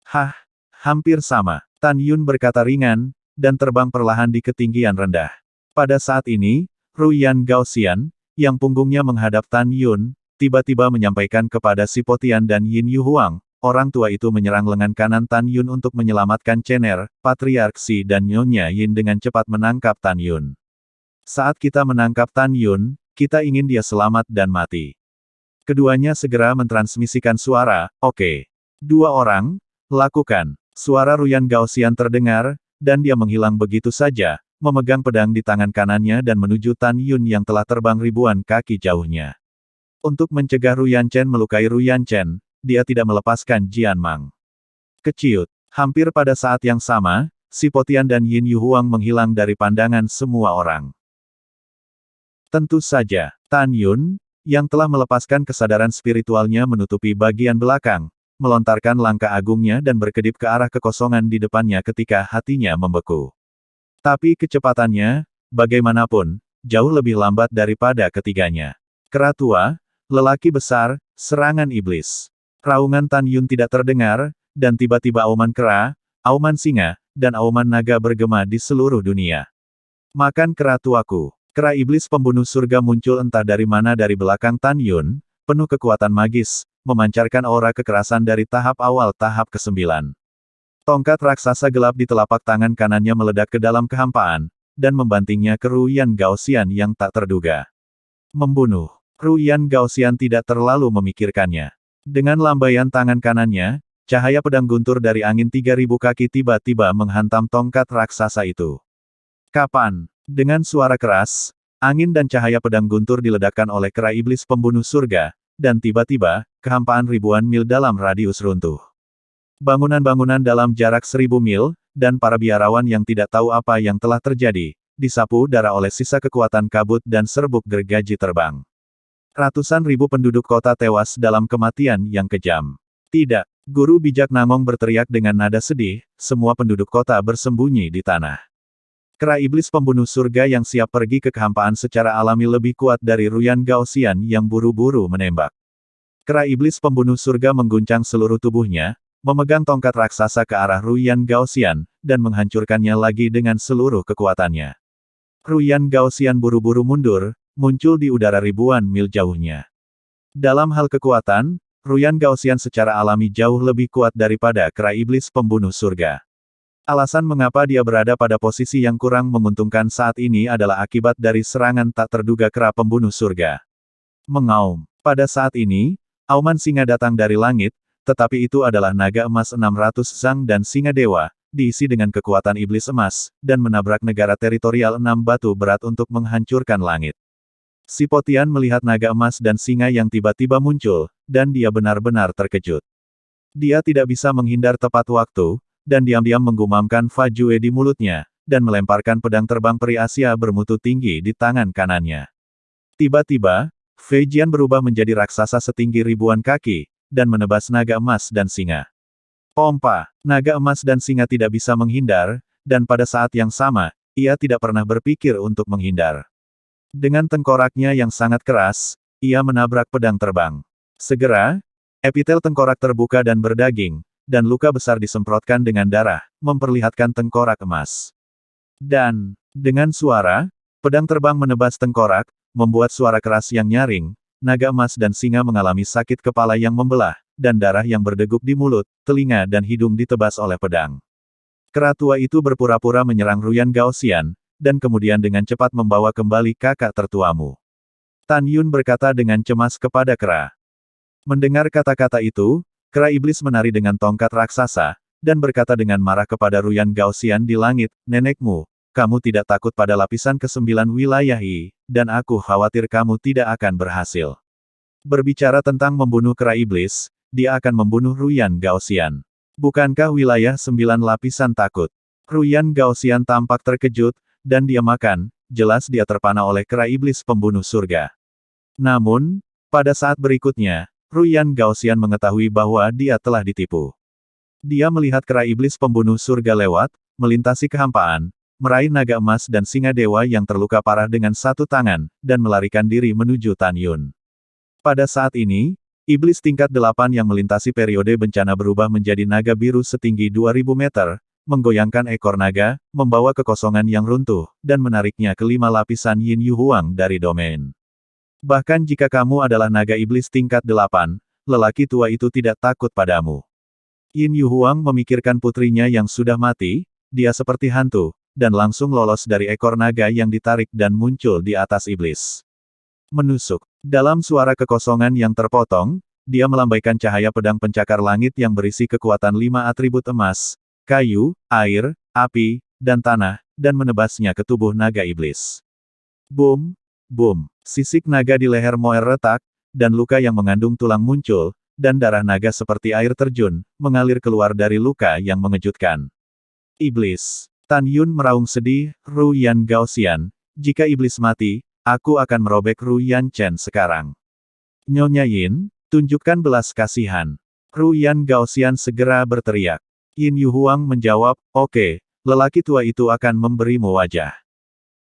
Hah, hampir sama, Tan Yun berkata ringan, dan terbang perlahan di ketinggian rendah. Pada saat ini, Ruyan Gaoxian, yang punggungnya menghadap Tan Yun, tiba-tiba menyampaikan kepada Si Potian dan Yin Yu Huang, orang tua itu menyerang lengan kanan Tan Yun untuk menyelamatkan Cener, Patriark Si dan Nyonya Yin dengan cepat menangkap Tan Yun. Saat kita menangkap Tan Yun, kita ingin dia selamat dan mati. Keduanya segera mentransmisikan suara, oke. Dua orang, lakukan. Suara Ruyan Gaoxian terdengar, dan dia menghilang begitu saja, memegang pedang di tangan kanannya dan menuju Tan Yun yang telah terbang ribuan kaki jauhnya. Untuk mencegah Ruyan Chen melukai Ruyan Chen, dia tidak melepaskan Jian Mang. Keciut. Hampir pada saat yang sama, Si Potian dan Yin Yu Huang menghilang dari pandangan semua orang. Tentu saja, Tan Yun, yang telah melepaskan kesadaran spiritualnya menutupi bagian belakang, melontarkan langkah agungnya dan berkedip ke arah kekosongan di depannya ketika hatinya membeku. Tapi kecepatannya, bagaimanapun, jauh lebih lambat daripada ketiganya. Kera tua, lelaki besar, serangan iblis. Raungan Tan Yun tidak terdengar, dan tiba-tiba auman kera, auman singa, dan auman naga bergema di seluruh dunia. Makan kera tuaku. Kera iblis pembunuh surga muncul entah dari mana dari belakang Tan Yun, penuh kekuatan magis, memancarkan aura kekerasan dari tahap awal tahap ke-9. Tongkat raksasa gelap di telapak tangan kanannya meledak ke dalam kehampaan, dan membantingnya ke Ruyan Gaoxian yang tak terduga. Membunuh. Ruyan Gaoxian tidak terlalu memikirkannya. Dengan lambaian tangan kanannya, cahaya pedang guntur dari angin 3000 kaki tiba-tiba menghantam tongkat raksasa itu. Kapan? Dengan suara keras, angin dan cahaya pedang guntur diledakkan oleh kera iblis pembunuh surga, dan tiba-tiba, kehampaan ribuan mil dalam radius runtuh. Bangunan-bangunan dalam jarak 1000 mil, dan para biarawan yang tidak tahu apa yang telah terjadi, disapu darah oleh sisa kekuatan kabut dan serbuk gergaji terbang. Ratusan ribu penduduk kota tewas dalam kematian yang kejam. Tidak, guru bijak Nangong berteriak dengan nada sedih, semua penduduk kota bersembunyi di tanah. Kera iblis pembunuh surga yang siap pergi ke kehampaan secara alami lebih kuat dari Ruyan Gaoxian yang buru-buru menembak. Kera iblis pembunuh surga mengguncang seluruh tubuhnya, memegang tongkat raksasa ke arah Ruyan Gaoxian, dan menghancurkannya lagi dengan seluruh kekuatannya. Ruyan Gaoxian buru-buru mundur, muncul di udara ribuan mil jauhnya. Dalam hal kekuatan, Ruyan Gaoxian secara alami jauh lebih kuat daripada kera iblis pembunuh surga. Alasan mengapa dia berada pada posisi yang kurang menguntungkan saat ini adalah akibat dari serangan tak terduga kera pembunuh surga. Mengaum. Pada saat ini, auman singa datang dari langit, tetapi itu adalah naga emas 600 Zhang dan singa dewa, diisi dengan kekuatan iblis emas, dan menabrak negara teritorial 6 batu berat untuk menghancurkan langit. Si Potian melihat naga emas dan singa yang tiba-tiba muncul, dan dia benar-benar terkejut. Dia tidak bisa menghindar tepat waktu, dan diam-diam menggumamkan Fa Jue di mulutnya, dan melemparkan pedang terbang peri Asia bermutu tinggi di tangan kanannya. Tiba-tiba, Fei Jian berubah menjadi raksasa setinggi ribuan kaki, dan menebas naga emas dan singa. Pompa, naga emas dan singa tidak bisa menghindar, dan pada saat yang sama, ia tidak pernah berpikir untuk menghindar. Dengan tengkoraknya yang sangat keras, ia menabrak pedang terbang. Segera, epitel tengkorak terbuka dan berdaging, dan luka besar disemprotkan dengan darah, memperlihatkan tengkorak emas. Dan, dengan suara, pedang terbang menebas tengkorak, membuat suara keras yang nyaring, naga emas dan singa mengalami sakit kepala yang membelah, dan darah yang berdeguk di mulut, telinga dan hidung ditebas oleh pedang. Kera tua itu berpura-pura menyerang Ruyan Gaoxian, dan kemudian dengan cepat membawa kembali kakak tertuamu. Tan Yun berkata dengan cemas kepada kera. Mendengar kata-kata itu, kera iblis menari dengan tongkat raksasa, dan berkata dengan marah kepada Ruyan Gaoxian di langit, nenekmu, kamu tidak takut pada lapisan ke-9 wilayah I, dan aku khawatir kamu tidak akan berhasil. Berbicara tentang membunuh kera iblis, dia akan membunuh Ruyan Gaoxian. Bukankah wilayah 9 lapisan takut? Ruyan Gaoxian tampak terkejut, dan dia makan, jelas dia terpana oleh kera iblis pembunuh surga. Namun, pada saat berikutnya, Ruyan Gaoxian mengetahui bahwa dia telah ditipu. Dia melihat kera iblis pembunuh surga lewat, melintasi kehampaan, meraih naga emas dan singa dewa yang terluka parah dengan satu tangan, dan melarikan diri menuju Tan Yun. Pada saat ini, iblis tingkat 8 yang melintasi periode bencana berubah menjadi naga biru setinggi 2000 meter, menggoyangkan ekor naga, membawa kekosongan yang runtuh, dan menariknya ke 5 lapisan Yin Yu Huang dari domain. Bahkan jika kamu adalah naga iblis tingkat 8, lelaki tua itu tidak takut padamu. Yin Yu Huang memikirkan putrinya yang sudah mati, dia seperti hantu, dan langsung lolos dari ekor naga yang ditarik dan muncul di atas iblis. Menusuk. Dalam suara kekosongan yang terpotong, dia melambaikan cahaya pedang pencakar langit yang berisi kekuatan 5 atribut emas, kayu, air, api, dan tanah, dan menebasnya ke tubuh naga iblis. Boom! Boom! Sisik naga di leher Moer retak, dan luka yang mengandung tulang muncul, dan darah naga seperti air terjun, mengalir keluar dari luka yang mengejutkan. Iblis. Tan Yun meraung sedih, Ru Yan Gaoxian, jika iblis mati, aku akan merobek Ru Yan Chen sekarang. Nyonya Yin, tunjukkan belas kasihan. Ru Yan Gaoxian segera berteriak. Yin Yu Huang menjawab, oke, lelaki tua itu akan memberimu wajah.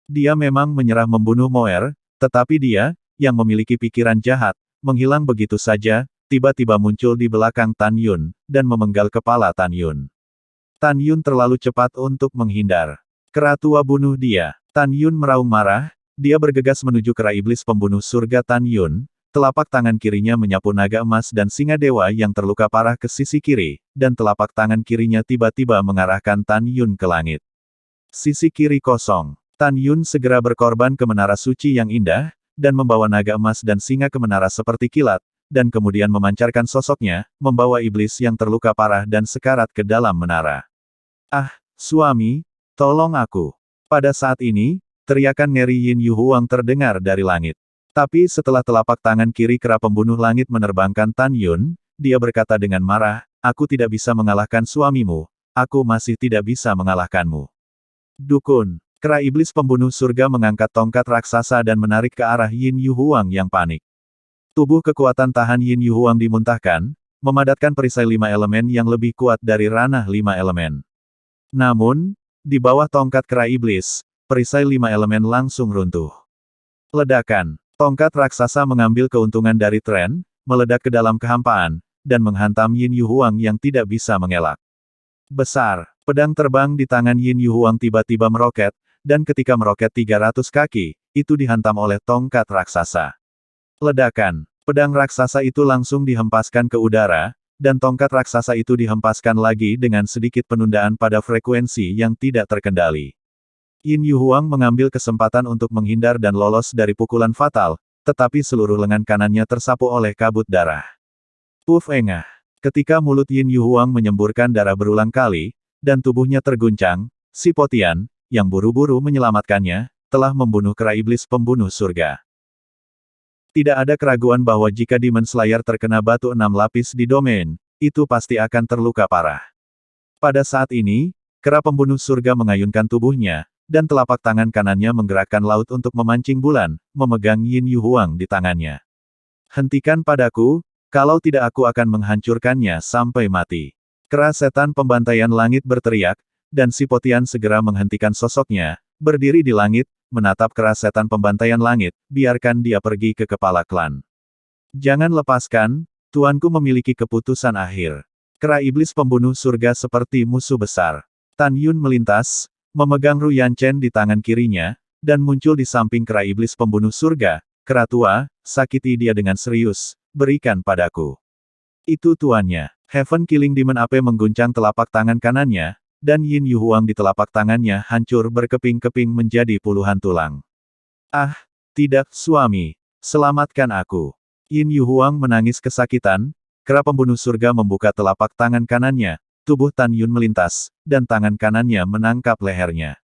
Dia memang menyerah membunuh Moer, tetapi dia, yang memiliki pikiran jahat, menghilang begitu saja, tiba-tiba muncul di belakang Tan Yun, dan memenggal kepala Tan Yun. Tan Yun terlalu cepat untuk menghindar. Kera tua bunuh dia. Tan Yun meraung marah, dia bergegas menuju kera iblis pembunuh surga Tan Yun, telapak tangan kirinya menyapu naga emas dan singa dewa yang terluka parah ke sisi kiri, dan telapak tangan kirinya tiba-tiba mengarahkan Tan Yun ke langit. Sisi kiri kosong. Tan Yun segera berkorban ke menara suci yang indah, dan membawa naga emas dan singa ke menara seperti kilat, dan kemudian memancarkan sosoknya, membawa iblis yang terluka parah dan sekarat ke dalam menara. Ah, suami, tolong aku. Pada saat ini, teriakan ngeri Yin Yu Huang terdengar dari langit. Tapi setelah telapak tangan kiri kera pembunuh langit menerbangkan Tan Yun, dia berkata dengan marah, aku tidak bisa mengalahkan suamimu, aku masih tidak bisa mengalahkanmu. Dukun. Kera iblis pembunuh surga mengangkat tongkat raksasa dan menarik ke arah Yin Yu Huang yang panik. Tubuh kekuatan tahan Yin Yu Huang dimuntahkan, memadatkan perisai 5 elemen yang lebih kuat dari ranah 5 elemen. Namun, di bawah tongkat kera iblis, perisai 5 elemen langsung runtuh. Ledakan. Tongkat raksasa mengambil keuntungan dari tren, meledak ke dalam kehampaan, dan menghantam Yin Yu Huang yang tidak bisa mengelak. Besar. Pedang terbang di tangan Yin Yu Huang tiba-tiba meroket, dan ketika meroket 300 kaki, itu dihantam oleh tongkat raksasa. Ledakan. Pedang raksasa itu langsung dihempaskan ke udara, dan tongkat raksasa itu dihempaskan lagi dengan sedikit penundaan pada frekuensi yang tidak terkendali. Yin Yu Huang mengambil kesempatan untuk menghindar dan lolos dari pukulan fatal, tetapi seluruh lengan kanannya tersapu oleh kabut darah. Puf engah. Ketika mulut Yin Yu Huang menyemburkan darah berulang kali, dan tubuhnya terguncang, si Potian, yang buru-buru menyelamatkannya, telah membunuh kera iblis pembunuh surga. Tidak ada keraguan bahwa jika Demon Slayer terkena batu 6 lapis di domain, itu pasti akan terluka parah. Pada saat ini, kera pembunuh surga mengayunkan tubuhnya, dan telapak tangan kanannya menggerakkan laut untuk memancing bulan, memegang Yin Yu Huang di tangannya. Hentikan padaku, kalau tidak aku akan menghancurkannya sampai mati. Kera setan pembantaian langit berteriak, dan si Potian segera menghentikan sosoknya, berdiri di langit, menatap kera setan pembantaian langit, biarkan dia pergi ke kepala klan. Jangan lepaskan, tuanku memiliki keputusan akhir. Kera iblis pembunuh surga seperti musuh besar. Tan Yun melintas, memegang Ru Yan Chen di tangan kirinya, dan muncul di samping kera iblis pembunuh surga. Kera tua, sakiti dia dengan serius, berikan padaku. Itu tuannya. Heaven Killing Demon Ape mengguncang telapak tangan kanannya, dan Yin Yu Huang di telapak tangannya hancur berkeping-keping menjadi puluhan tulang. Ah, tidak, suami. Selamatkan aku. Yin Yu Huang menangis kesakitan, kera pembunuh surga membuka telapak tangan kanannya, tubuh Tan Yun melintas, dan tangan kanannya menangkap lehernya.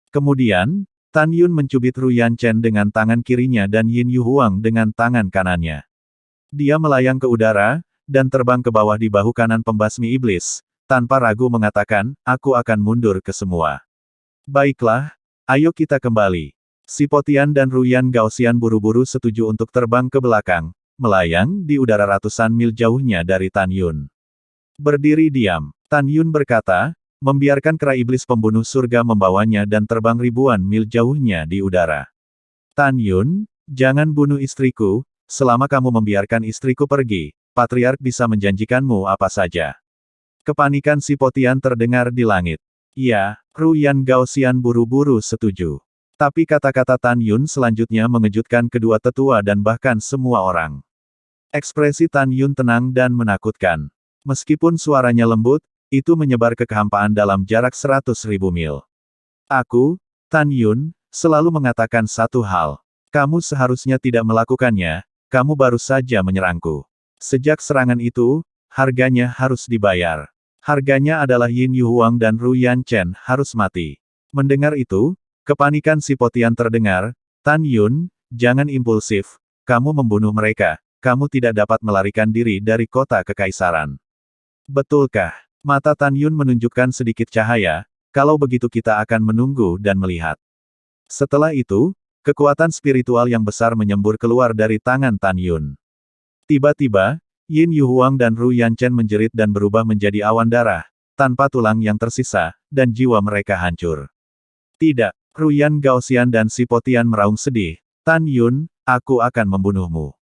Kemudian, Tan Yun mencubit Ru Yan Chen dengan tangan kirinya dan Yin Yu Huang dengan tangan kanannya. Dia melayang ke udara, dan terbang ke bawah di bahu kanan pembasmi iblis, tanpa ragu mengatakan, aku akan mundur ke semua. Baiklah, ayo kita kembali. Si Potian dan Ru Yan Gaoxian buru-buru setuju untuk terbang ke belakang, melayang di udara ratusan mil jauhnya dari Tan Yun. Berdiri diam, Tan Yun berkata, membiarkan kera iblis pembunuh surga membawanya dan terbang ribuan mil jauhnya di udara. Tan Yun, jangan bunuh istriku, selama kamu membiarkan istriku pergi, Patriark bisa menjanjikanmu apa saja. Kepanikan si Potian terdengar di langit. Iya, Ruyan Gaoxian buru-buru setuju. Tapi kata-kata Tan Yun selanjutnya mengejutkan kedua tetua dan bahkan semua orang. Ekspresi Tan Yun tenang dan menakutkan. Meskipun suaranya lembut, itu menyebar ke kehampaan dalam jarak 100.000 mil. Aku, Tan Yun, selalu mengatakan satu hal. Kamu seharusnya tidak melakukannya, kamu baru saja menyerangku. Sejak serangan itu, harganya harus dibayar. Harganya adalah Yin Yuhuang dan Ru Yanchen harus mati. Mendengar itu, kepanikan si Potian terdengar. Tan Yun, jangan impulsif, kamu membunuh mereka, kamu tidak dapat melarikan diri dari kota kekaisaran. Betulkah? Mata Tan Yun menunjukkan sedikit cahaya, kalau begitu kita akan menunggu dan melihat. Setelah itu, kekuatan spiritual yang besar menyembur keluar dari tangan Tan Yun. Tiba-tiba, Yin Yuhuang dan Ru Yanchen menjerit dan berubah menjadi awan darah, tanpa tulang yang tersisa, dan jiwa mereka hancur. Tidak, Ruyan Gaoxian dan si Potian meraung sedih. Tan Yun, aku akan membunuhmu.